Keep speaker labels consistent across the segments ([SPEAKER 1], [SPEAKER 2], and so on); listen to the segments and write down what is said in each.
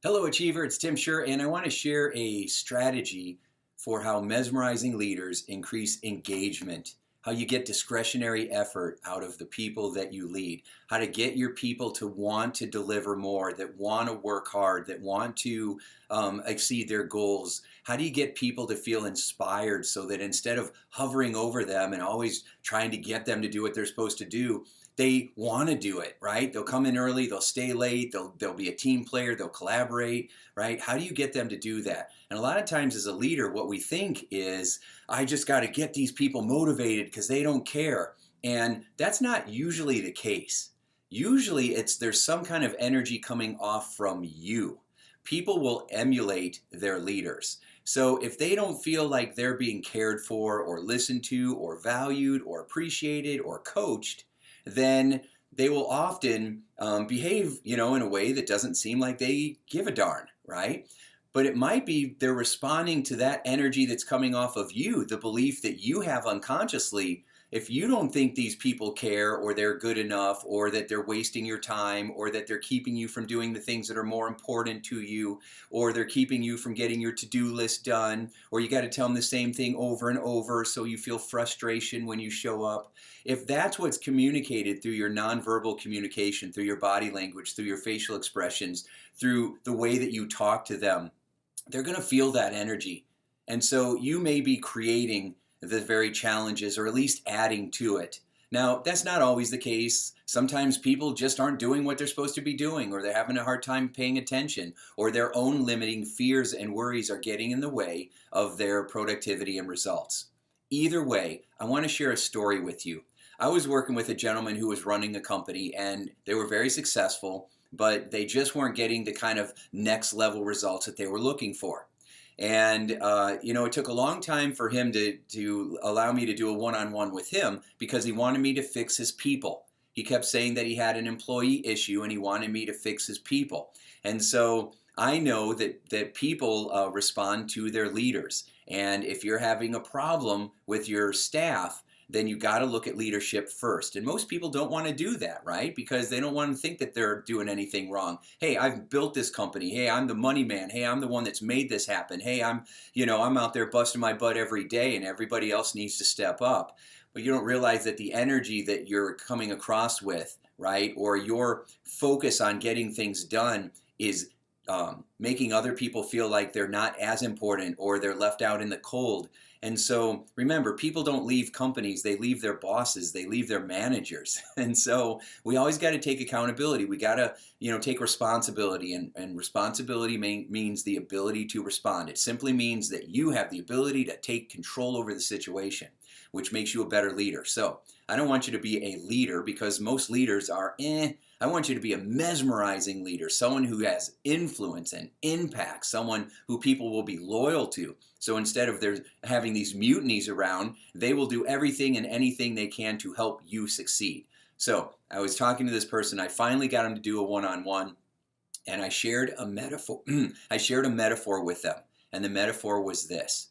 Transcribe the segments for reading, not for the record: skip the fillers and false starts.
[SPEAKER 1] Hello, Achiever. It's Tim Shurr, and I want to share a strategy for how mesmerizing leaders increase engagement, how you get discretionary effort out of the people that you lead, how to get your people to want to deliver more, that want to work hard, that want to exceed their goals. How do you get people to feel inspired so that instead of hovering over them and always trying to get them to do what they're supposed to do, they want to do it, right? They'll come in early, they'll stay late, they'll be a team player, they'll collaborate, right? How do you get them to do that? And a lot of times as a leader, what we think is, I just got to get these people motivated because they don't care. And that's not usually the case. Usually there's some kind of energy coming off from you. People will emulate their leaders. So if they don't feel like they're being cared for or listened to or valued or appreciated or coached, then they will often behave, in a way that doesn't seem like they give a darn, right? But it might be they're responding to that energy that's coming off of you, the belief that you have unconsciously. If you don't think these people care or they're good enough or that they're wasting your time or that they're keeping you from doing the things that are more important to you or they're keeping you from getting your to-do list done or you got to tell them the same thing over and over so you feel frustration when you show up. If that's what's communicated through your nonverbal communication, through your body language, through your facial expressions, through the way that you talk to them, they're going to feel that energy. And so you may be creating the very challenges or at least adding to it. Now, that's not always the case. Sometimes people just aren't doing what they're supposed to be doing, or they're having a hard time paying attention, or their own limiting fears and worries are getting in the way of their productivity and results. Either way, I want to share a story with you. I was working with a gentleman who was running a company and they were very successful, but they just weren't getting the kind of next level results that they were looking for. And, it took a long time for him to allow me to do a one-on-one with him because he wanted me to fix his people. He kept saying that he had an employee issue and he wanted me to fix his people. And so I know that people respond to their leaders. And if you're having a problem with your staff, then you got to look at leadership first. And most people don't want to do that, right? Because they don't want to think that they're doing anything wrong. Hey, I've built this company. Hey, I'm the money man. Hey, I'm the one that's made this happen. Hey, I'm out there busting my butt every day and everybody else needs to step up. But you don't realize that the energy that you're coming across with, right, or your focus on getting things done is making other people feel like they're not as important or they're left out in the cold. And so remember, people don't leave companies, they leave their bosses, they leave their managers. And so we always got to take accountability. We got to, take responsibility, and responsibility means the ability to respond. It simply means that you have the ability to take control over the situation, which makes you a better leader. So I don't want you to be a leader because most leaders are I want you to be a mesmerizing leader, someone who has influence and impact, someone who people will be loyal to. So instead of having these mutinies around, they will do everything and anything they can to help you succeed. So I was talking to this person. I finally got him to do a one-on-one, and I shared a metaphor. I shared a metaphor with them, and the metaphor was this.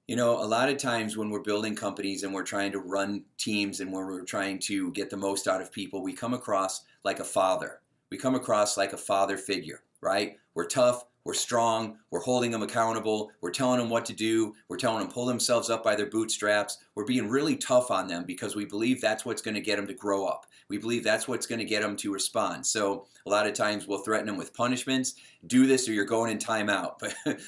[SPEAKER 1] A lot of times when we're building companies and we're trying to run teams and when we're trying to get the most out of people, we come across like a father. We come across like a father figure, right? We're tough, we're strong, we're holding them accountable, we're telling them what to do, we're telling them pull themselves up by their bootstraps. We're being really tough on them because we believe that's what's going to get them to grow up. We believe that's what's going to get them to respond. So a lot of times we'll threaten them with punishments. Do this or you're going in timeout.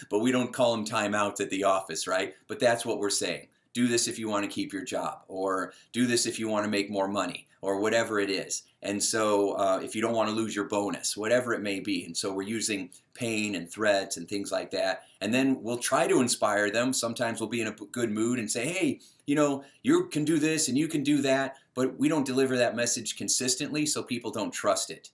[SPEAKER 1] But we don't call them timeouts at the office, right? But that's what we're saying. Do this if you want to keep your job, or do this if you want to make more money, or whatever it is. And so if you don't want to lose your bonus, whatever it may be. And so we're using pain and threats and things like that. And then we'll try to inspire them. Sometimes we'll be in a good mood and say, hey, you can do this and you can do that. But we don't deliver that message consistently, so people don't trust it.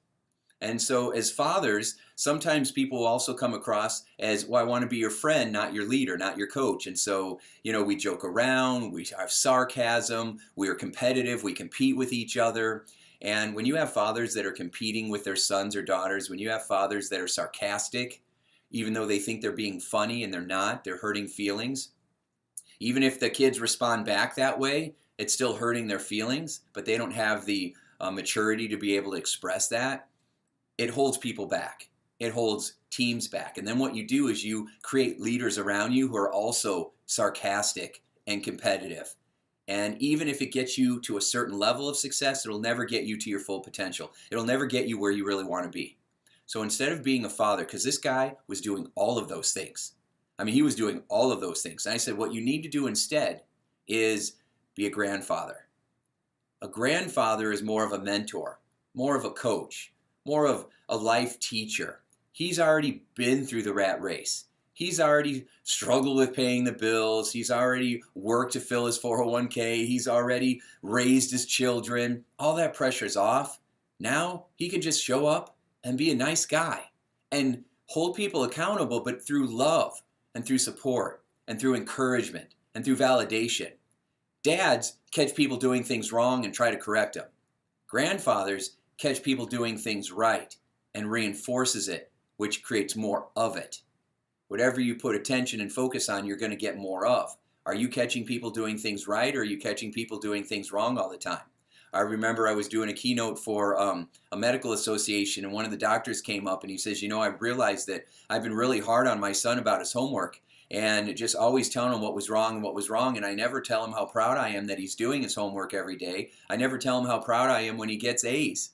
[SPEAKER 1] And so as fathers, sometimes people will also come across as, well, I want to be your friend, not your leader, not your coach. And so, we joke around, we have sarcasm, we are competitive, we compete with each other. And when you have fathers that are competing with their sons or daughters, when you have fathers that are sarcastic, even though they think they're being funny and they're not, they're hurting feelings. Even if the kids respond back that way, it's still hurting their feelings, but they don't have the maturity to be able to express that. It holds people back. It holds teams back. And then what you do is you create leaders around you who are also sarcastic and competitive. And even if it gets you to a certain level of success, it'll never get you to your full potential. It'll never get you where you really want to be. So instead of being a father, because this guy was doing all of those things. I mean, he was doing all of those things. And I said, what you need to do instead is be a grandfather. A grandfather is more of a mentor, more of a coach, more of a life teacher. He's already been through the rat race. He's already struggled with paying the bills. He's already worked to fill his 401k. He's already raised his children. All that pressure's off. Now he can just show up and be a nice guy and hold people accountable, but through love and through support and through encouragement and through validation. Dads catch people doing things wrong and try to correct them. Grandfathers catch people doing things right and reinforces it, which creates more of it. Whatever you put attention and focus on, you're going to get more of. Are you catching people doing things right, or are you catching people doing things wrong all the time? I remember I was doing a keynote for a medical association, and one of the doctors came up and he says, I realized that I've been really hard on my son about his homework and just always telling him what was wrong, and I never tell him how proud I am that he's doing his homework every day. I never tell him how proud I am when he gets A's.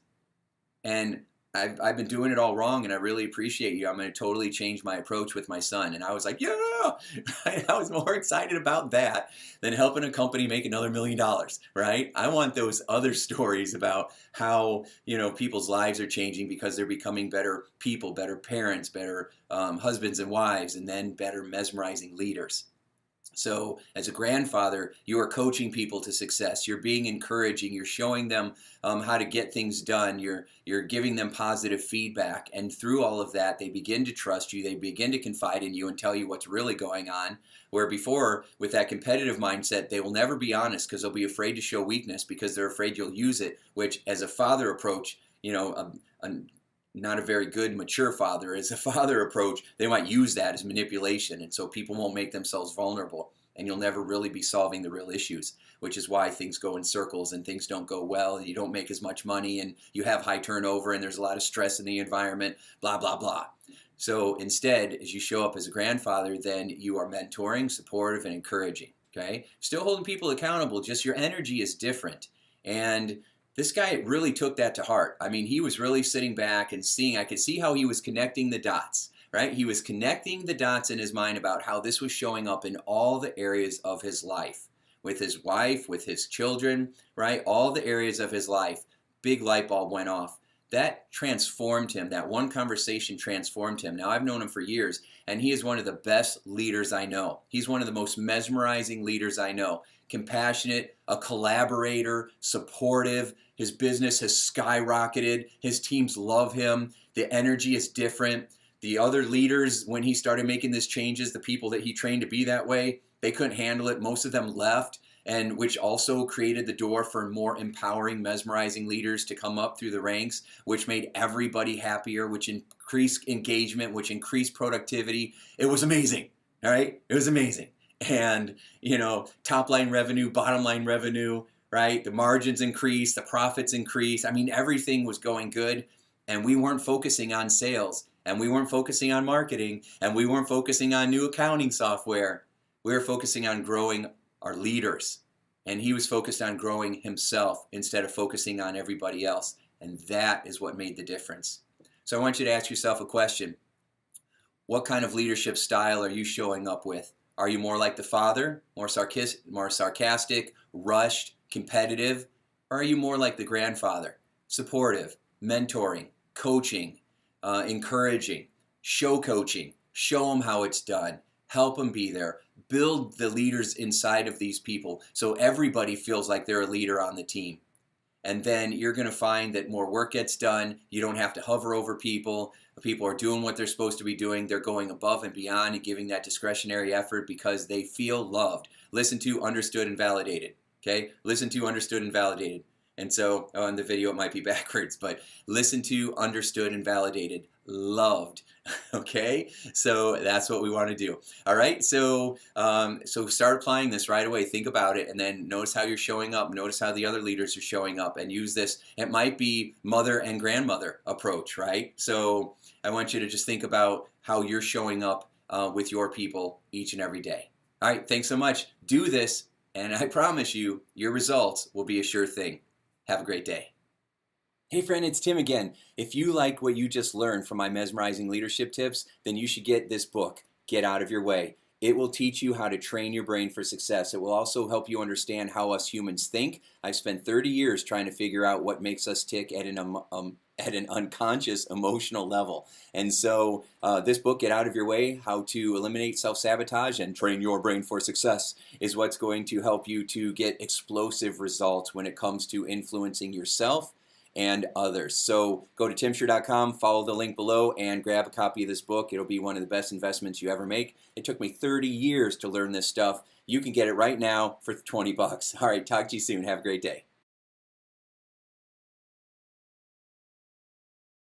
[SPEAKER 1] And I've been doing it all wrong, and I really appreciate you. I'm going to totally change my approach with my son. And I was like, yeah! I was more excited about that than helping a company make another $1 million, right? I want those other stories about how, people's lives are changing because they're becoming better people, better parents, better husbands and wives, and then better mesmerizing leaders. So as a grandfather, you are coaching people to success. You're being encouraging. You're showing them how to get things done. You're giving them positive feedback. And through all of that, they begin to trust you. They begin to confide in you and tell you what's really going on. Where before, with that competitive mindset, they will never be honest because they'll be afraid to show weakness because they're afraid you'll use it, which as a father approach, not a very good, mature father. As a father approach, they might use that as manipulation, and so people won't make themselves vulnerable, and you'll never really be solving the real issues, which is why things go in circles and things don't go well, and you don't make as much money, and you have high turnover, and there's a lot of stress in the environment, blah, blah, blah. So instead, as you show up as a grandfather, then you are mentoring, supportive, and encouraging, okay? Still holding people accountable, just your energy is different. And this guy really took that to heart. I mean, he was really sitting back and I could see how he was connecting the dots, right? He was connecting the dots in his mind about how this was showing up in all the areas of his life, with his wife, with his children, right? All the areas of his life. Big light bulb went off. That transformed him. That one conversation transformed him. Now, I've known him for years, and he is one of the best leaders I know. He's one of the most mesmerizing leaders I know. Compassionate, a collaborator, supportive. His business has skyrocketed. His teams love him. The energy is different. The other leaders, when he started making these changes, the people that he trained to be that way, they couldn't handle it. Most of them left, and which also created the door for more empowering, mesmerizing leaders to come up through the ranks, which made everybody happier, which increased engagement, which increased productivity. It was amazing, all right? It was amazing. And, top line revenue, bottom line revenue, right? The margins increased, the profits increased. I mean, everything was going good, and we weren't focusing on sales, and we weren't focusing on marketing, and we weren't focusing on new accounting software. We were focusing on growing our leaders, and he was focused on growing himself instead of focusing on everybody else, and that is what made the difference. So I want you to ask yourself a question. What kind of leadership style are you showing up with? Are you more like the father, more sarcastic, rushed, competitive? Or are you more like the grandfather, supportive, mentoring, coaching, encouraging, show coaching, show them how it's done, help them be there, build the leaders inside of these people so everybody feels like they're a leader on the team. And then you're going to find that more work gets done. You don't have to hover over people. People are doing what they're supposed to be doing. They're going above and beyond and giving that discretionary effort because they feel loved, listened to, understood, and validated. Okay? Listened to, understood, and validated. And so, on the video it might be backwards, but listened to, understood, and validated, loved. Okay? So that's what we want to do. All right? So start applying this right away. Think about it, and then notice how you're showing up. Notice how the other leaders are showing up, and use this. It might be mother and grandmother approach, right? So I want you to just think about how you're showing up with your people each and every day. All right, thanks so much. Do this, and I promise you, your results will be a sure thing. Have a great day. Hey friend, it's Tim again. If you like what you just learned from my mesmerizing leadership tips, then you should get this book, Get Out of Your Way. It will teach you how to train your brain for success. It will also help you understand how us humans think. I've spent 30 years trying to figure out what makes us tick at an unconscious emotional level. And so this book, Get Out of Your Way, How to Eliminate Self-Sabotage and Train Your Brain for Success, is what's going to help you to get explosive results when it comes to influencing yourself and others. So go to timshurr.com, follow the link below, and grab a copy of this book. It'll be one of the best investments you ever make. It took me 30 years to learn this stuff. You can get it right now for 20 bucks. All right, talk to you soon. Have a great day.